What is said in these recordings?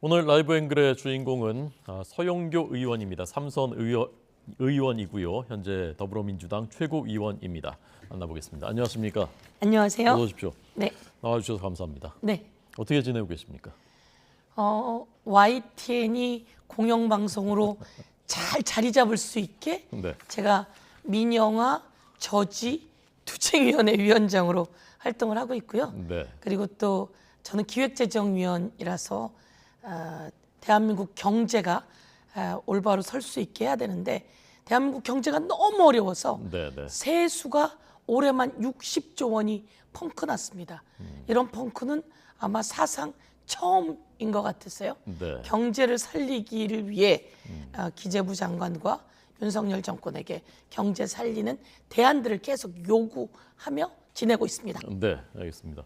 오늘 라이브 앵글의 주인공은 서영교 의원입니다. 삼선 의원이고요. 현재 더불어민주당 최고위원입니다. 만나보겠습니다. 안녕하십니까? 안녕하세요. 어서 오십시오. 네. 나와주셔서 감사합니다. 네. 어떻게 지내고 계십니까? YTN이 공영방송으로 잘 자리 잡을 수 있게 네. 제가 민영화 저지 투쟁위원회 위원장으로 활동을 하고 있고요. 네. 그리고 또 저는 기획재정위원이라서 대한민국 경제가 올바로 설 수 있게 해야 되는데 대한민국 경제가 너무 어려워서 네, 네. 세수가 올해만 60조 원이 펑크 났습니다. 이런 펑크는 아마 사상 처음인 것 같았어요. 네. 경제를 살리기를 위해 기재부 장관과 윤석열 정권에게 경제 살리는 대안들을 계속 요구하며 지내고 있습니다. 네, 알겠습니다.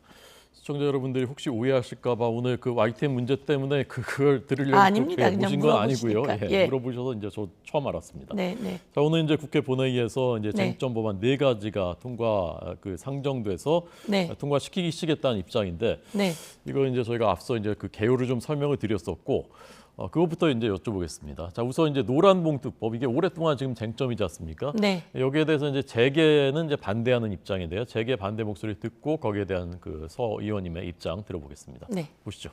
시청자 여러분들이 혹시 오해하실까 봐 오늘 그 YTN 문제 때문에 그걸 들으려고 아닙니다. 모신 건 아니고요. 예. 물어보셔서 이제 저 처음 알았습니다. 네, 네. 자, 오늘 이제 국회 본회의에서 이제 네. 쟁점 법안 4가지가 상정돼서 네. 통과시키겠다는 입장인데 네. 이거 이제 저희가 앞서 이제 그 개요를 좀 설명을 드렸었고 그것부터 이제 여쭤보겠습니다. 자, 우선 이제 노란봉투법 이게 오랫동안 지금 쟁점이지 않습니까? 네. 여기에 대해서 이제 재개는 이제 반대하는 입장인데요. 재개 반대 목소리 듣고 거기에 대한 그 서 의원님의 입장 들어보겠습니다. 네. 보시죠.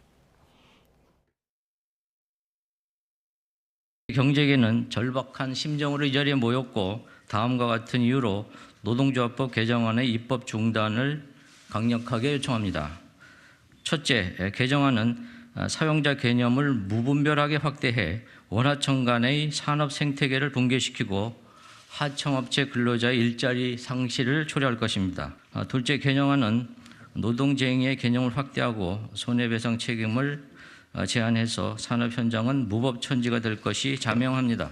경제계는 절박한 심정으로 이 자리에 모였고 다음과 같은 이유로 노동조합법 개정안의 입법 중단을 강력하게 요청합니다. 첫째, 개정안은 사용자 개념을 무분별하게 확대해 원하청 간의 산업 생태계를 붕괴시키고 하청업체 근로자의 일자리 상실을 초래할 것입니다. 둘째, 개정안은 노동쟁의의 개념을 확대하고 손해배상 책임을 제한해서 산업 현장은 무법천지가 될 것이 자명합니다.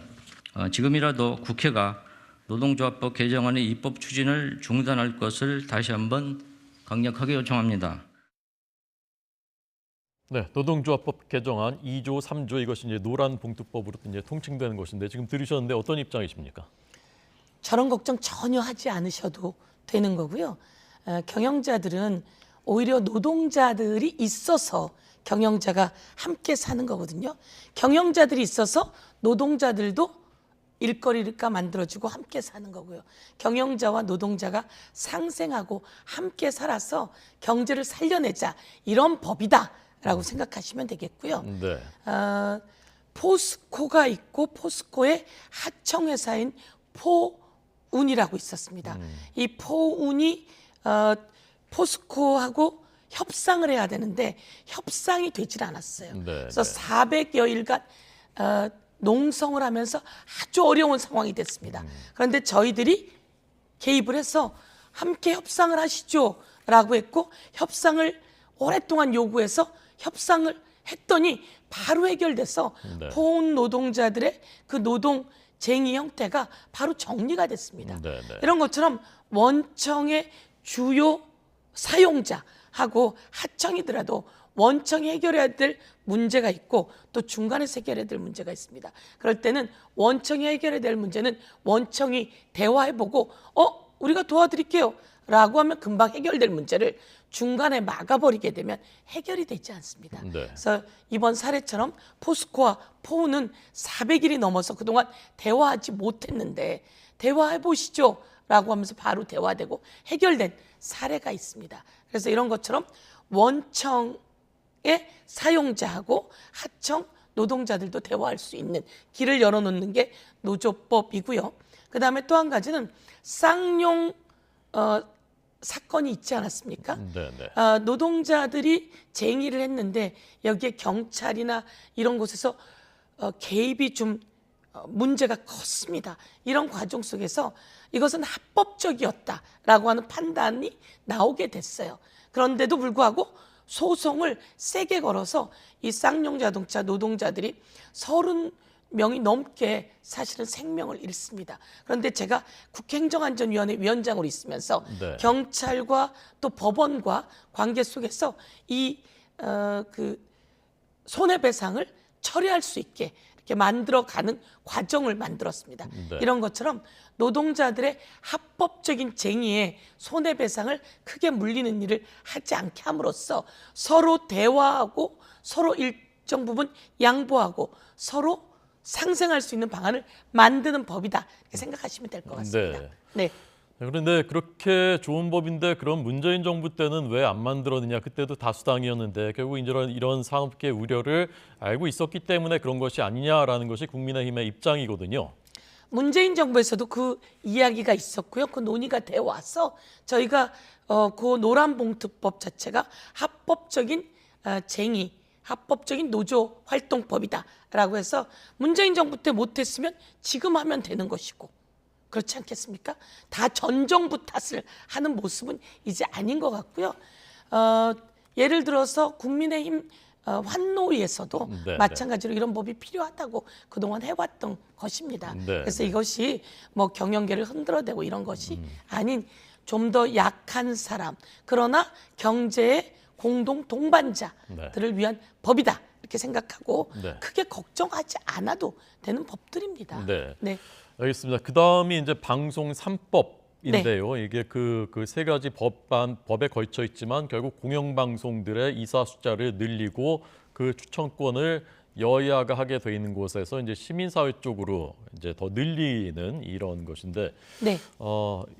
지금이라도 국회가 노동조합법 개정안의 입법 추진을 중단할 것을 다시 한번 강력하게 요청합니다. 네, 노동조합법 개정안 2조, 3조 이것이 이제 노란봉투법으로 이제 통칭되는 것인데 지금 들으셨는데 어떤 입장이십니까? 저런 걱정 전혀 하지 않으셔도 되는 거고요. 경영자들은 오히려 노동자들이 있어서 경영자가 함께 사는 거거든요. 경영자들이 있어서 노동자들도 일거리가 만들어주고 함께 사는 거고요. 경영자와 노동자가 상생하고 함께 살아서 경제를 살려내자 이런 법이다라고 생각하시면 되겠고요. 네. 포스코가 있고 포스코의 하청회사인 포운이라고 있었습니다. 이 포운이 포스코하고 협상을 해야 되는데 협상이 되질 않았어요. 네, 그래서 네. 400여일간 농성을 하면서 아주 어려운 상황이 됐습니다. 그런데 저희들이 개입을 해서 함께 협상을 하시죠 라고 했고 협상을 오랫동안 요구해서 협상을 했더니 바로 해결돼서 네. 포운 노동자들의 그 노동쟁의 형태가 바로 정리가 됐습니다. 네, 네. 이런 것처럼 원청의 주요 사용자하고 하청이더라도 원청이 해결해야 될 문제가 있고 또 중간에서 해결해야 될 문제가 있습니다. 그럴 때는 원청이 해결해야 될 문제는 원청이 대화해보고 우리가 도와드릴게요 라고 하면 금방 해결될 문제를 중간에 막아버리게 되면 해결이 되지 않습니다. 네. 그래서 이번 사례처럼 포스코와 포운은 400일이 넘어서 그동안 대화하지 못했는데 대화해보시죠 라고 하면서 바로 대화되고 해결된 사례가 있습니다. 그래서 이런 것처럼 원청의 사용자하고 하청 노동자들도 대화할 수 있는 길을 열어놓는 게 노조법이고요. 그 다음에 또 한 가지는 쌍용 사건이 있지 않았습니까? 네, 네. 노동자들이 쟁의를 했는데 여기에 경찰이나 이런 곳에서 개입이 좀 문제가 컸습니다. 이런 과정 속에서 이것은 합법적이었다라고 하는 판단이 나오게 됐어요. 그런데도 불구하고 소송을 세게 걸어서 이 쌍용 자동차 노동자들이 30명이 넘게 사실은 생명을 잃습니다. 그런데 제가 국회행정안전위원회 위원장으로 있으면서 네. 경찰과 또 법원과 관계 속에서 이 손해배상을 처리할 수 있게 이렇게 만들어가는 과정을 만들었습니다. 네. 이런 것처럼 노동자들의 합법적인 쟁의에 손해배상을 크게 물리는 일을 하지 않게 함으로써 서로 대화하고 서로 일정 부분 양보하고 서로 상생할 수 있는 방안을 만드는 법이다 이렇게 생각하시면 될 것 같습니다. 네. 네. 그런데 그렇게 좋은 법인데 그럼 문재인 정부 때는 왜 안 만들었느냐? 그때도 다수당이었는데 결국 이런 산업계 우려를 알고 있었기 때문에 그런 것이 아니냐라는 것이 국민의힘의 입장이거든요. 문재인 정부에서도 그 이야기가 있었고요. 그 논의가 되어 와서 저희가 그 노란봉투법 자체가 합법적인 합법적인 노조 활동법이다라고 해서 문재인 정부 때 못했으면 지금 하면 되는 것이고 그렇지 않겠습니까? 다 전 정부 탓을 하는 모습은 이제 아닌 것 같고요. 예를 들어서 국민의힘 환노위에서도 네, 마찬가지로 이런 법이 필요하다고 그동안 해왔던 것입니다. 네, 그래서 네. 이것이 뭐 경영계를 흔들어대고 이런 것이 아닌 좀 더 약한 사람 그러나 경제의 공동 동반자들을 위한 법이다 이렇게 생각하고 네. 크게 걱정하지 않아도 되는 법들입니다. 네. 네. 알겠습니다. 그다음이 이제 방송 3법인데요. 이게 그 세 가지 법에 걸쳐 있지만 결국 공영방송들의 이사 숫자를 늘리고 그 추천권을 여야가 하게 돼 있는 곳에서 이제 시민사회 쪽으로 이제 더 늘리는 이런 것인데 네.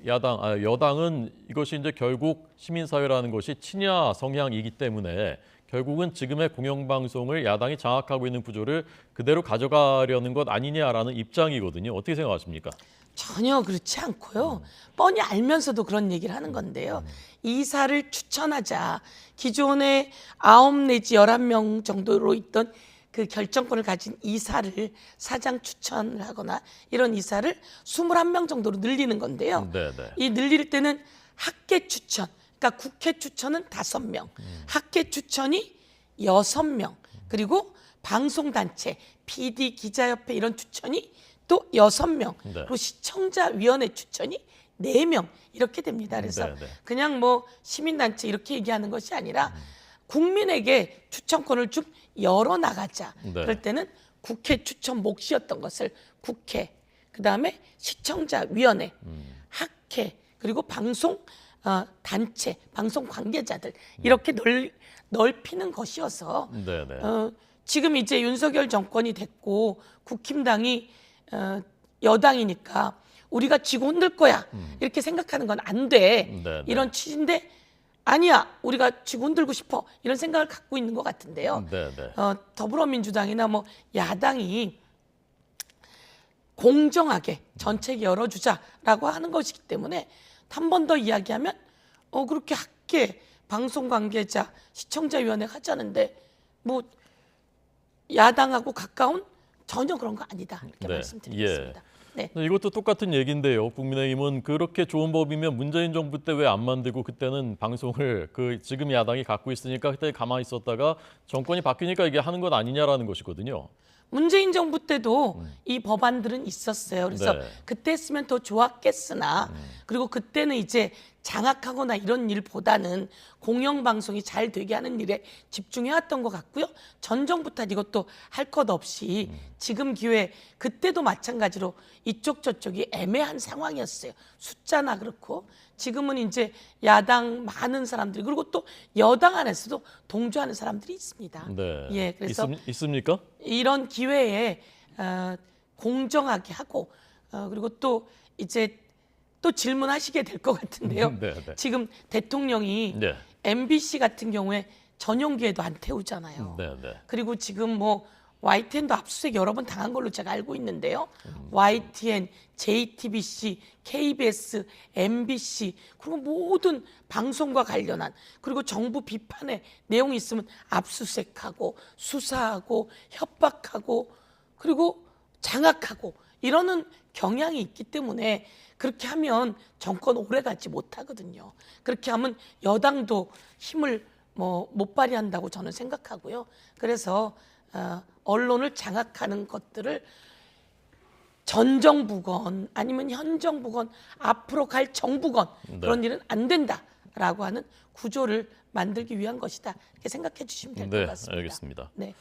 여당은 이것이 이제 결국 시민사회라는 것이 친야 성향이기 때문에 결국은 지금의 공영방송을 야당이 장악하고 있는 구조를 그대로 가져가려는 것 아니냐라는 입장이거든요. 어떻게 생각하십니까? 전혀 그렇지 않고요. 뻔히 알면서도 그런 얘기를 하는 건데요. 이사를 추천하자. 기존에 9 내지 11명 정도로 있던 그 결정권을 가진 이사를 사장 추천을 하거나 이런 이사를 21명 정도로 늘리는 건데요. 네. 이 늘릴 때는 학계 추천, 그러니까 국회 추천은 5명, 학계 추천이 6명, 그리고 방송단체, PD, 기자협회 이런 추천이 또 6명, 네. 그리고 시청자위원회 추천이 4명 이렇게 됩니다. 그래서 네. 그냥 뭐 시민단체 이렇게 얘기하는 것이 아니라 국민에게 추천권을 좀 열어나가자. 네. 그럴 때는 국회 추천 몫이었던 것을 국회, 그다음에 시청자위원회, 학회, 그리고 방송 단체, 방송 관계자들 이렇게 넓히는 것이어서 네. 지금 이제 윤석열 정권이 됐고 국힘당이 여당이니까 우리가 쥐고 흔들 거야 이렇게 생각하는 건 안 돼. 네. 이런 취지인데 아니야 우리가 쥐고 흔들고 싶어 이런 생각을 갖고 있는 것 같은데요. 네. 더불어민주당이나 뭐 야당이 공정하게 전체 열어주자라고 하는 것이기 때문에 한 번 더 이야기하면 그렇게 학계, 방송 관계자, 시청자위원회 하자는데 뭐 야당하고 가까운 전혀 그런 거 아니다 이렇게 네. 말씀드리겠습니다. 네. 이것도 똑같은 얘기인데요. 국민의힘은 그렇게 좋은 법이면 문재인 정부 때 왜 안 만들고 그때는 방송을 지금 야당이 갖고 있으니까 그때 가만히 있었다가 정권이 바뀌니까 이게 하는 것 아니냐라는 것이거든요. 문재인 정부 때도 이 법안들은 있었어요. 그래서 네. 그때 했으면 더 좋았겠으나 그리고 그때는 이제 장악하거나 이런 일보다는 공영방송이 잘 되게 하는 일에 집중해왔던 것 같고요. 전 정부 탓 이것도 할 것 없이 지금 기회에 그때도 마찬가지로 이쪽 저쪽이 애매한 상황이었어요. 숫자나 그렇고 지금은 이제 야당 많은 사람들이 그리고 또 여당 안에서도 동조하는 사람들이 있습니다. 네. 예, 그래서 있습니까? 이런 기회에 공정하게 하고 그리고 또 이제 또 질문하시게 될 것 같은데요. 네. 지금 대통령이 네. MBC 같은 경우에 전용 기회도 안 태우잖아요. 네. 그리고 지금 뭐 YTN도 압수수색 여러 번 당한 걸로 제가 알고 있는데요. YTN, JTBC, KBS, MBC 그리고 모든 방송과 관련한 그리고 정부 비판의 내용이 있으면 압수수색하고 수사하고 협박하고 그리고 장악하고 이러는 경향이 있기 때문에 그렇게 하면 정권 오래 가지 못하거든요. 그렇게 하면 여당도 힘을 못 발휘한다고 저는 생각하고요. 그래서 언론을 장악하는 것들을 전 정부건 아니면 현 정부건 앞으로 갈 정부건 그런 일은 안 된다라고 하는 구조를 만들기 위한 것이다 이렇게 생각해 주시면 될 것 같습니다. 알겠습니다. 네.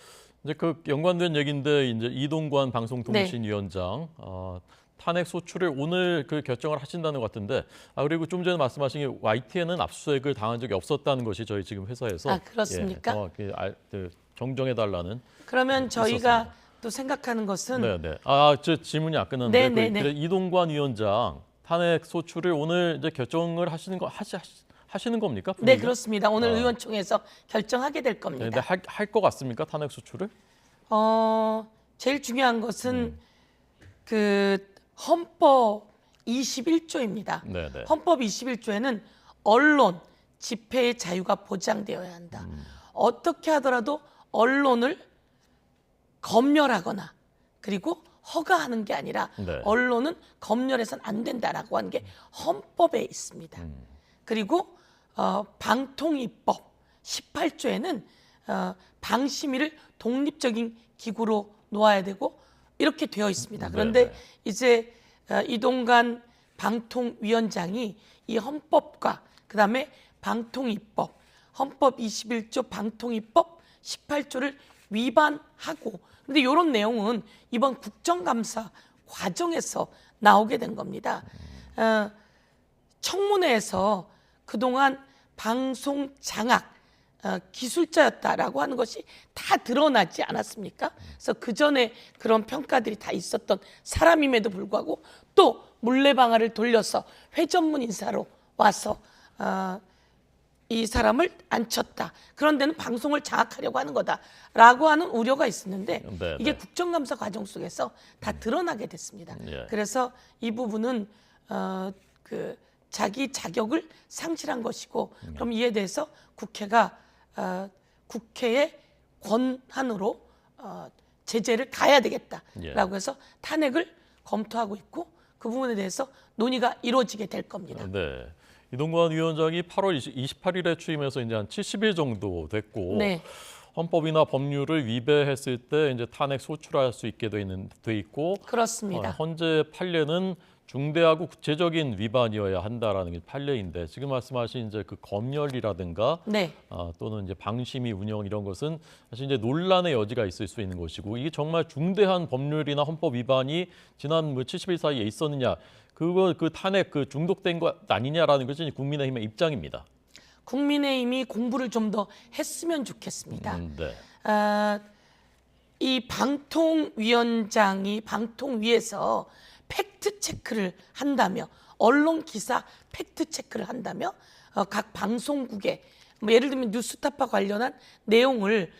이제 그 연관된 얘기인데 이제 이동관 방송통신위원장 탄핵 소추를 오늘 그 결정을 하신다는 것 같은데 그리고 좀 전에 말씀하신 게 YTN은 압수수색을 당한 적이 없었다는 것이 저희 지금 회사에서 그렇습니까? 정정해달라는. 그러면 저희가 또 생각하는 것은 네네. 저 질문이 안 끝났는데 네네네. 그래, 이동관 위원장 탄핵 소추를 오늘 이제 결정을 하시는 겁니까? 네, 분위기가? 그렇습니다. 오늘 의원총회에서 결정하게 될 네, 겁니다. 근데 할 것 같습니까? 탄핵 소추를? 제일 중요한 것은 그 헌법 21조입니다. 네네. 헌법 21조에는 언론 집회의 자유가 보장되어야 한다. 어떻게 하더라도 언론을 검열하거나 그리고 허가하는 게 아니라 네. 언론은 검열해서는 안 된다라고 하는 게 헌법에 있습니다. 그리고 방통위법 18조에는 방심위를 독립적인 기구로 놓아야 되고 이렇게 되어 있습니다. 그런데 네네. 이제 이동관 방통위원장이 이 헌법과 그다음에 방통위법, 헌법 21조 방통위법 18조를 위반하고 근데 이런 내용은 이번 국정감사 과정에서 나오게 된 겁니다. 청문회에서 그동안 방송 장악 기술자였다라고 하는 것이 다 드러나지 않았습니까? 그래서 그 전에 그런 평가들이 다 있었던 사람임에도 불구하고 또 물레방아를 돌려서 회전문 인사로 와서 이 사람을 앉혔다. 그런 데는 방송을 장악하려고 하는 거다라고 하는 우려가 있었는데 네, 이게 네. 국정감사 과정 속에서 다 드러나게 됐습니다. 예. 그래서 이 부분은 그 자기 자격을 상실한 것이고 그럼 이에 대해서 국회가 국회의 권한으로 제재를 가야 되겠다라고 해서 탄핵을 검토하고 있고 그 부분에 대해서 논의가 이루어지게 될 겁니다. 네. 이동관 위원장이 8월 28일에 취임해서 이제 한 70일 정도 됐고 네. 헌법이나 법률을 위배했을 때 이제 탄핵 소추할 수 있게 돼 있고 그렇습니다. 현재 판례는 중대하고 구체적인 위반이어야 한다라는 게 판례인데 지금 말씀하신 이제 그 검열이라든가 네. 또는 이제 방심위 운영 이런 것은 사실 이제 논란의 여지가 있을 수 있는 것이고 이게 정말 중대한 법률이나 헌법 위반이 지난 70일 사이에 있었느냐 그 탄핵 그 중독된 것 아니냐라는 것이 국민의힘의 입장입니다. 국민의힘이 공부를 좀 더 했으면 좋겠습니다. 네. 이 방통위원장이 방통위에서 팩트 체크를 한다며 언론 기사 팩트 체크를 한다며 각 방송국에 뭐 예를 들면 뉴스타파 관련한 내용을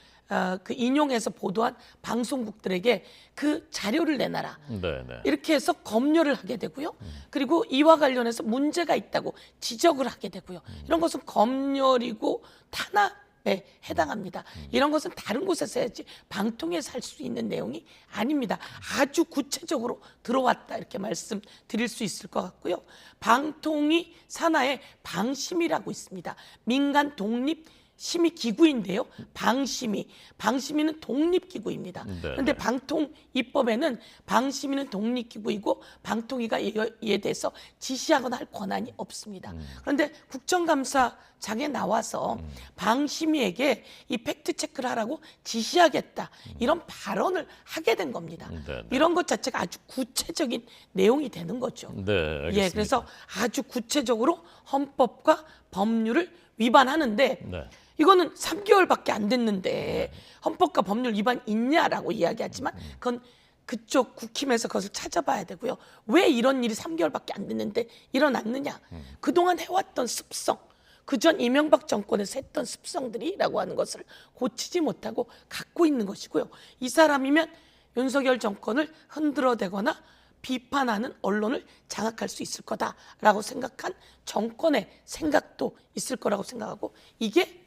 그 인용해서 보도한 방송국들에게 그 자료를 내놔라. 네, 네. 이렇게 해서 검열을 하게 되고요. 그리고 이와 관련해서 문제가 있다고 지적을 하게 되고요. 이런 것은 검열이고 탄압에 해당합니다. 이런 것은 다른 곳에서 해야지 방통에서 할 수 있는 내용이 아닙니다. 아주 구체적으로 들어왔다 이렇게 말씀드릴 수 있을 것 같고요. 방통위 산하에 방심위라고 있습니다. 민간 독립 심의 기구인데요. 방심위는 독립기구입니다. 그런데 방통위법에는 방심위는 독립기구이고 방통위가 이에 대해서 지시하거나 할 권한이 없습니다. 그런데 국정감사장에 나와서 방심위에게 이 팩트 체크를 하라고 지시하겠다 이런 발언을 하게 된 겁니다. 이런 것 자체가 아주 구체적인 내용이 되는 거죠. 네, 알겠습니다. 예, 그래서 아주 구체적으로 헌법과 법률을 위반하는데 네. 이거는 3개월밖에 안 됐는데 헌법과 법률 위반 있냐라고 이야기하지만 그건 그쪽 국힘에서 그것을 찾아봐야 되고요. 왜 이런 일이 3개월밖에 안 됐는데 일어났느냐. 그동안 해왔던 습성, 그전 이명박 정권에서 했던 습성들이라고 하는 것을 고치지 못하고 갖고 있는 것이고요. 이 사람이면 윤석열 정권을 흔들어대거나 비판하는 언론을 장악할 수 있을 거다라고 생각한 정권의 생각도 있을 거라고 생각하고 이게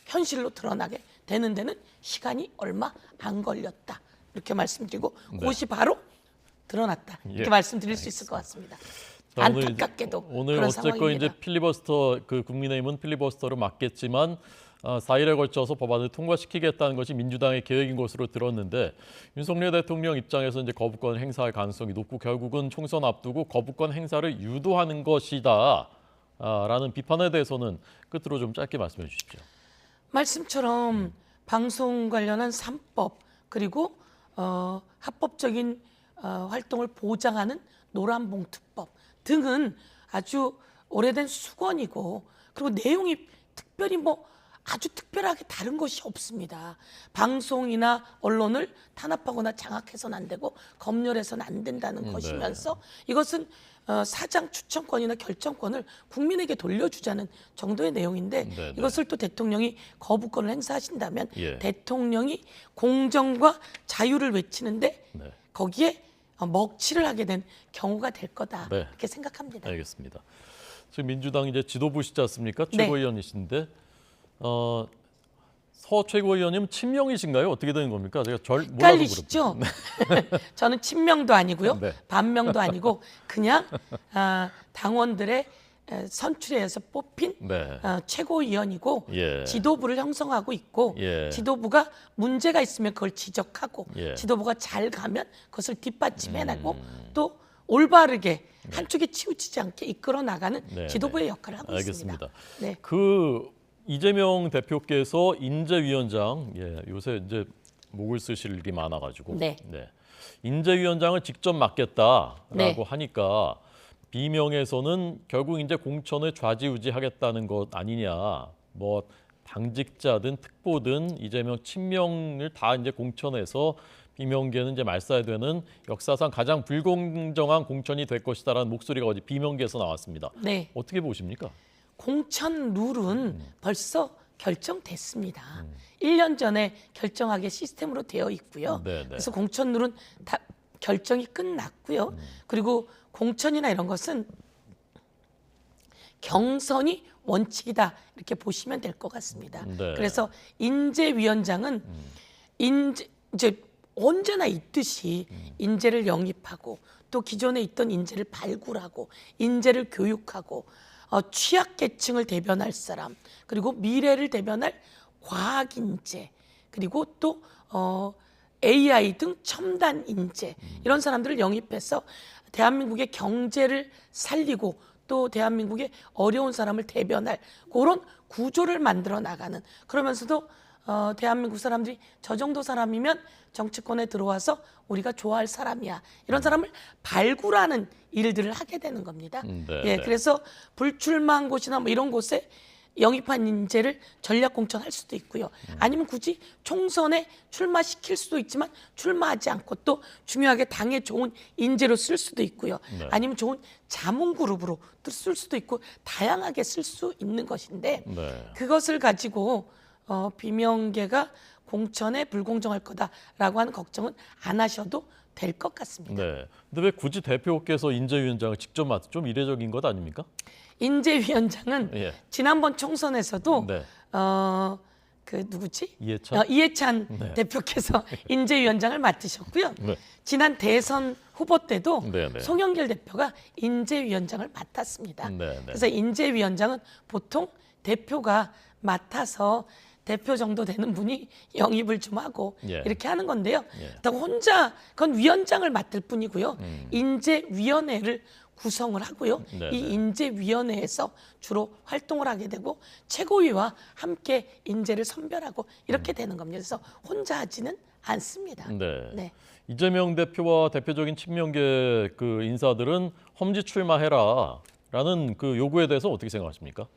현실로 드러나게 되는 데는 시간이 얼마 안 걸렸다. 이렇게 말씀드리고 그것이 바로 드러났다. 이렇게 예, 말씀드릴 수 있을 것 같습니다. 자, 안타깝게도 오늘 그런 어쨌건 상황입니다. 이제 필리버스터 그 국민의힘은 필리버스터를 막겠지만 4일에 걸쳐서 법안을 통과시키겠다는 것이 민주당의 계획인 것으로 들었는데 윤석열 대통령 입장에서 이제 거부권 행사할 가능성이 높고 결국은 총선 앞두고 거부권 행사를 유도하는 것이다. 라는 비판에 대해서는 끝으로 좀 짧게 말씀해 주십시오. 말씀처럼 방송 관련한 3법 그리고 합법적인 활동을 보장하는 노란봉투법 등은 아주 오래된 수건이고 그리고 내용이 특별히 뭐 아주 특별하게 다른 것이 없습니다. 방송이나 언론을 탄압하거나 장악해서는 안 되고 검열해서는 안 된다는 것이면서 이것은 사장 추천권이나 결정권을 국민에게 돌려주자는 정도의 내용인데 네. 이것을 또 대통령이 거부권을 행사하신다면 예. 대통령이 공정과 자유를 외치는데 네. 거기에 먹칠을 하게 된 경우가 될 거다 네. 이렇게 생각합니다. 알겠습니다. 지금 민주당 이제 지도부시지 않습니까? 네. 최고위원이신데 서 최고위원님 친명이신가요? 어떻게 되는 겁니까? 제가 몰라서 헷갈리시죠? 저는 친명도 아니고요, 네. 반명도 아니고 그냥 당원들의 선출에 의해서 뽑힌 네. 최고위원이고 예. 지도부를 형성하고 있고 예. 지도부가 문제가 있으면 그걸 지적하고 예. 지도부가 잘 가면 그것을 뒷받침해나고 또 올바르게 한쪽에 치우치지 않게 이끌어 나가는 네, 지도부의 역할을 하고 알겠습니다. 있습니다. 네. 그 이재명 대표께서 인재위원장 요새 이제 목을 쓰실 일이 많아가지고 네. 인재위원장을 직접 맡겠다라고 네. 하니까 비명에서는 결국 이제 공천을 좌지우지하겠다는 것 아니냐. 뭐 당직자든 특보든 이재명 친명을 다 이제 공천해서 비명계는 이제 말싸야 되는 역사상 가장 불공정한 공천이 될 것이다라는 목소리가 어제 비명계에서 나왔습니다. 네. 어떻게 보십니까? 공천 룰은 벌써 결정됐습니다. 1년 전에 결정하게 시스템으로 되어 있고요. 네, 네. 그래서 공천 룰은 다 결정이 끝났고요. 그리고 공천이나 이런 것은 경선이 원칙이다 이렇게 보시면 될 것 같습니다. 네. 그래서 인재위원장은 이제 언제나 있듯이 인재를 영입하고 또 기존에 있던 인재를 발굴하고 인재를 교육하고 취약계층을 대변할 사람 그리고 미래를 대변할 과학 인재 그리고 또 AI 등 첨단 인재 이런 사람들을 영입해서 대한민국의 경제를 살리고 또 대한민국의 어려운 사람을 대변할 그런 구조를 만들어 나가는 그러면서도 대한민국 사람들이 저 정도 사람이면 정치권에 들어와서 우리가 좋아할 사람이야 이런 사람을 발굴하는 일들을 하게 되는 겁니다. 네. 그래서 불출마한 곳이나 뭐 이런 곳에 영입한 인재를 전략 공천할 수도 있고요. 아니면 굳이 총선에 출마시킬 수도 있지만 출마하지 않고 또 중요하게 당에 좋은 인재로 쓸 수도 있고요. 네. 아니면 좋은 자문 그룹으로 또 쓸 수도 있고 다양하게 쓸 수 있는 것인데 네. 그것을 가지고 비명계가 공천에 불공정할 거다라고 하는 걱정은 안 하셔도 될 것 같습니다. 네. 근데 왜 굳이 대표께서 인재위원장을 직접 맡? 좀 이례적인 것 아닙니까? 인재위원장은 예. 지난번 총선에서도 네. 그 누구지? 이해찬? 이해찬 네. 대표께서 인재위원장을 맡으셨고요. 네. 지난 대선 후보 때도 네, 네. 송영길 대표가 인재위원장을 맡았습니다. 네, 네. 그래서 인재위원장은 보통 대표가 맡아서 대표 정도 되는 분이 영입을 좀 하고 예. 이렇게 하는 건데요. 예. 그렇다고 혼자 그건 위원장을 맡을 뿐이고요. 인재위원회를 구성을 하고요. 네네. 이 인재위원회에서 주로 활동을 하게 되고 최고위와 함께 인재를 선별하고 이렇게 되는 겁니다. 그래서 혼자 하지는 않습니다. 네. 네. 이재명 대표와 대표적인 친명계 그 인사들은 험지 출마해라라는 그 요구에 대해서 어떻게 생각하십니까?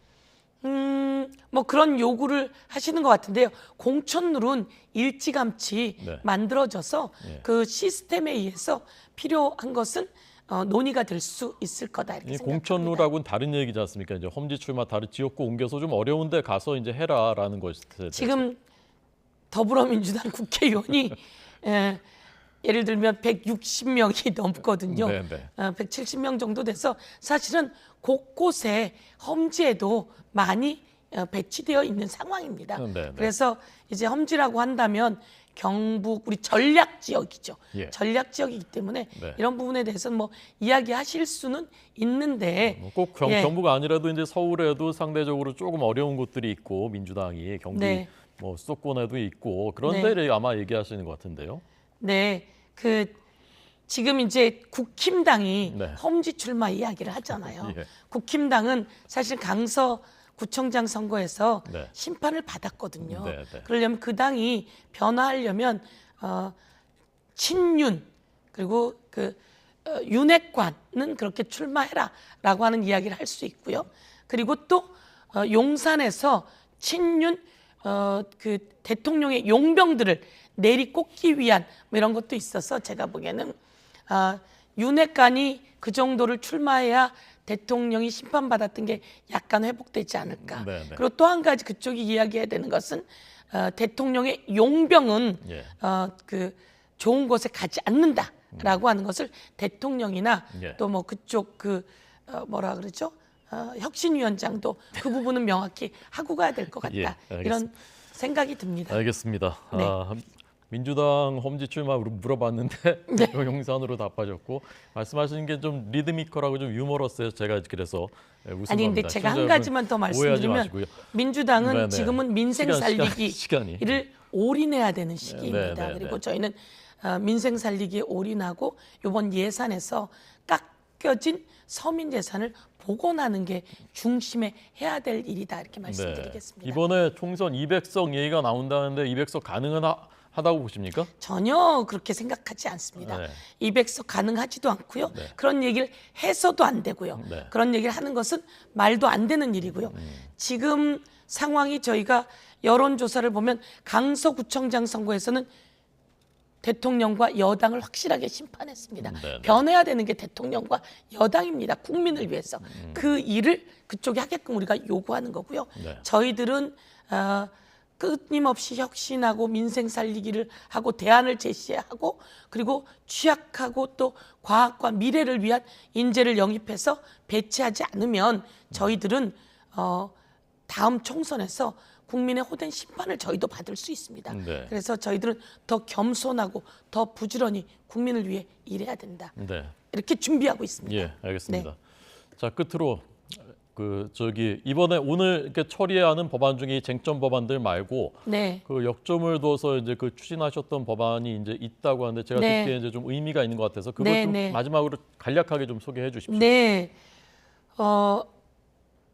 뭐 그런 요구를 하시는 것 같은데요. 공천룰은 일찌감치 네. 만들어져서 예. 그 시스템에 의해서 필요한 것은 논의가 될 수 있을 거다 이렇게 이 생각합니다. 공천루라고는 다른 얘기지 않습니까? 이제 험지 출마 다른 지역구 옮겨서 좀 어려운데 가서 이제 해라라는 것에 대해서. 지금 더불어민주당 국회의원이 예를 들면 160명이 넘거든요. 네, 네. 170명 정도 돼서 사실은 곳곳에 험지에도 많이 배치되어 있는 상황입니다. 네, 네. 그래서 이제 험지라고 한다면 경북 우리 전략 지역이죠. 예. 전략 지역이기 때문에 네. 이런 부분에 대해서는 뭐 이야기하실 수는 있는데 꼭 예. 경북 아니라도 이제 서울에도 상대적으로 조금 어려운 곳들이 있고 민주당이 경기 네. 뭐 수도권에도 있고 그런데 네. 아마 얘기하시는 것 같은데요. 네, 지금 이제 국힘당이 네. 험지 출마 이야기를 하잖아요. 예. 국힘당은 사실 강서 구청장 선거에서 네. 심판을 받았거든요. 네, 네. 그러려면 그 당이 변화하려면 친윤 그리고 윤핵관은 그렇게 출마해라라고 하는 이야기를 할 수 있고요. 그리고 또 용산에서 친윤 그 대통령의 용병들을 내리꽂기 위한 뭐 이런 것도 있어서 제가 보기에는 윤핵관이 그 정도를 출마해야 대통령이 심판받았던 게 약간 회복되지 않을까. 네, 네. 그리고 또 한 가지 그쪽이 이야기해야 되는 것은 대통령의 용병은 예. 그 좋은 곳에 가지 않는다라고 하는 것을 대통령이나 예. 또 뭐 그쪽 그 뭐라 그러죠? 혁신위원장도 그 부분은 명확히 하고 가야 될 것 같다. 예, 알겠습니다. 이런 생각이 듭니다. 알겠습니다. 네. 민주당 험지 출마 물어봤는데 네. 용산으로 답하셨고 말씀하시는 게 좀 리드미컬하고 좀 유머러스해서 제가 그래서 웃은 아니 근데 겁니다. 제가 한 시청자 가지만 더 여러분 오해하지 말씀드리면 마시고요. 민주당은 네네. 지금은 민생 살리기를 시간이. 올인해야 되는 시기입니다. 네네네. 그리고 저희는 민생 살리기에 올인하고 이번 예산에서 깎여진 서민 예산을 복원하는 게 중심에 해야 될 일이다 이렇게 말씀드리겠습니다. 이번에 총선 200석 얘기가 나온다는데 200석 가능하다고 보십니까? 전혀 그렇게 생각하지 않습니다. 네. 200석 가능하지도 않고요. 네. 그런 얘기를 해서도 안 되고요. 네. 그런 얘기를 하는 것은 말도 안 되는 일이고요. 지금 상황이 저희가 여론조사를 보면 강서구청장 선거에서는 대통령과 여당을 확실하게 심판했습니다. 네. 변해야 되는 게 대통령과 여당입니다. 국민을 위해서. 그 일을 그쪽이 하게끔 우리가 요구하는 거고요. 네. 저희들은 끊임없이 혁신하고 민생 살리기를 하고 대안을 제시하고 그리고 취약하고 또 과학과 미래를 위한 인재를 영입해서 배치하지 않으면 저희들은 다음 총선에서 국민의 호된 심판을 저희도 받을 수 있습니다. 네. 그래서 저희들은 더 겸손하고 더 부지런히 국민을 위해 일해야 된다. 네. 이렇게 준비하고 있습니다. 예, 알겠습니다. 자, 끝으로 이번에 오늘 이렇게 처리해야 하는 법안 중에 쟁점 법안들 말고 네. 그 역점을 둬서 이제 그 추진하셨던 법안이 이제 있다고 하는데 제가 네. 듣기에 이제 좀 의미가 있는 것 같아서 그것 네, 좀 네. 마지막으로 간략하게 좀 소개해 주십시오. 네.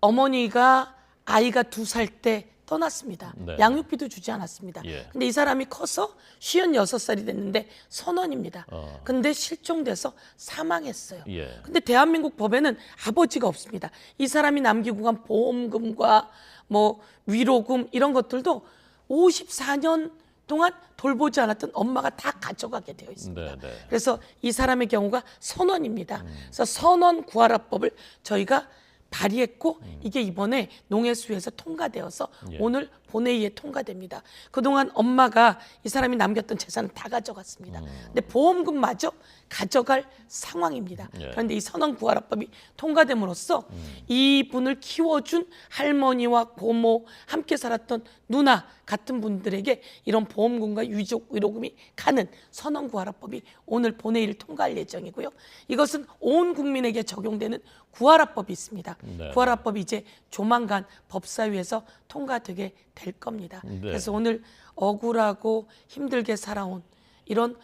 어머니가 아이가 2살 때 떠났습니다. 네. 양육비도 주지 않았습니다. 예. 근데 이 사람이 커서 56살이 됐는데 선원입니다. 근데 실종돼서 사망했어요. 예. 근데 대한민국 법에는 아버지가 없습니다. 이 사람이 남기고 간 보험금과 뭐 위로금 이런 것들도 54년 동안 돌보지 않았던 엄마가 다 가져가게 되어 있습니다. 네, 네. 그래서 이 사람의 경우가 선원입니다. 그래서 선원 구하라법을 저희가 발의했고 이게 이번에 농해수에서 통과되어서 예. 오늘 본회의에 통과됩니다. 그동안 엄마가 이 사람이 남겼던 재산을 다 가져갔습니다. 근데 보험금마저 가져갈 상황입니다. 예. 그런데 이 선언구하라법이 통과됨으로써 이분을 키워준 할머니와 고모, 함께 살았던 누나 같은 분들에게 이런 보험금과 유족 위로금이 가는 선언구하라법이 오늘 본회의를 통과할 예정이고요. 이것은 온 국민에게 적용되는 구하라법이 있습니다. 네. 구하라법이 이제 조만간 법사위에서 통과되게 될 겁니다. 네. 그래서 오늘 억울하고 힘들게 살아온 이런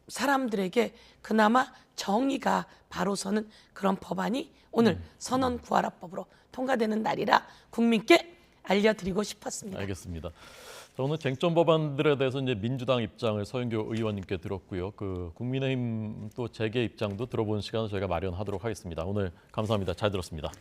사람들에게 그나마 정의가 바로 서는 그런 법안이 오늘 선언 구하라법으로 통과되는 날이라 국민께 알려드리고 싶었습니다. 알겠습니다. 자, 오늘 쟁점 법안들에 대해서 이제 민주당 입장을 서영교 의원님께 들었고요. 그 국민의힘 또 재계 입장도 들어보는 시간을 저희가 마련하도록 하겠습니다. 오늘 감사합니다. 잘 들었습니다.